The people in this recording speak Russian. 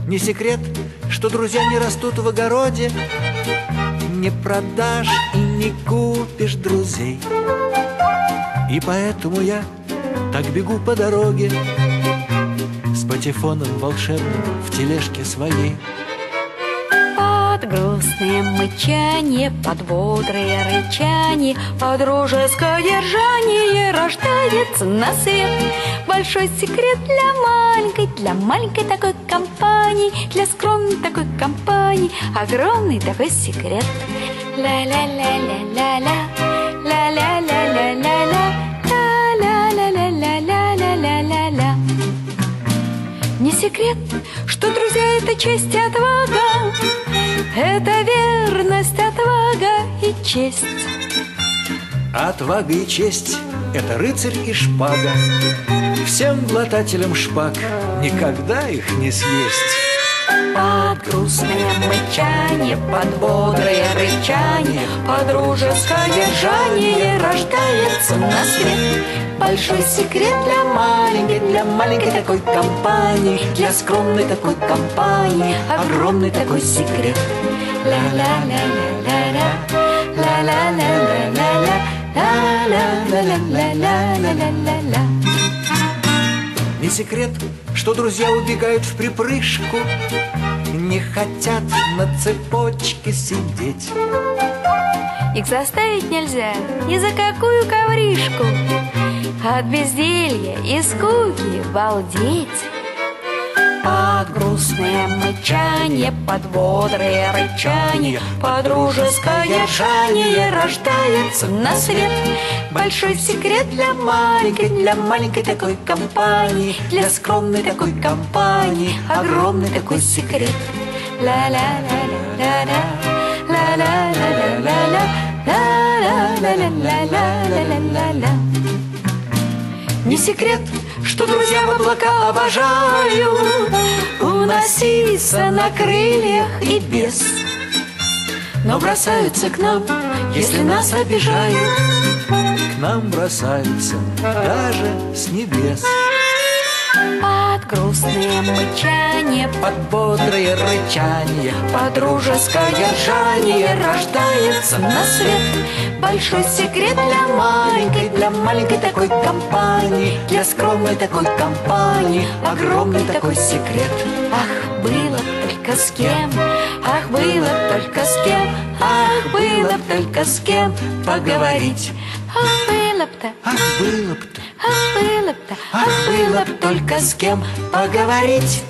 Не секрет, что друзья не растут в огороде, не продашь и не купишь друзей. И поэтому я так бегу по дороге с патефоном волшебным в тележке своей. Под грустное мычание, под бодрое рычание, под дружеское держание рождается на свет большой секрет для маленькой такой компании, для скромной такой компании, огромный такой секрет. Ла-ла-ла-ла-ла-ла, ла-ла-ла-ла-ла-ла, ла-ла-ла-ла-ла-ла-ла-ла. Не секрет, что друзья — это честь и отвага, это верность, отвага и честь. Отвага и честь — это рыцарь и шпага. Всем глотателям шпаг никогда их не съесть. Под грустное мычание, под бодрое рычание, под дружеское держание рождается на свет большой секрет для маленькой такой компании, для скромной такой компании, огромный такой секрет. Ла-ла-ла-ла-ла-ла, ла-ла-ла-ла-ла-ла, ла-ла-ла-ла-ла-ла-ла-ла. Не секрет, что друзья убегают в припрыжку, не хотят на цепочке сидеть. Их заставить нельзя ни за какую ковришку, от безделья и скуки балдеть. Под грустное мычание, под бодрое рычание, под дружеское держание рождается на свет большой секрет для маленькой такой компании, для скромной такой компании, огромный такой секрет. Ла-ла-ла-ла-ла-ла, ла-ла-ла-ла-ла-ла, ла-ла-ла-ла-ла-ла-ла. Не секрет, что друзья в облака обожают уноситься на крыльях и без, но бросаются к нам, если нас обижают. К нам бросаются даже с небес. Под грустное мычание, Под бодрое рычание, под дружеское держание рождается на свет большой секрет для маленькой такой компании, для скромной такой компании, огромный такой секрет. Ах, было б только с кем, ах, было б только с кем, ах, было б только с кем поговорить. Ах, было б-то, ах, было б-то, ах, было б-то, ах, было б только с кем поговорить.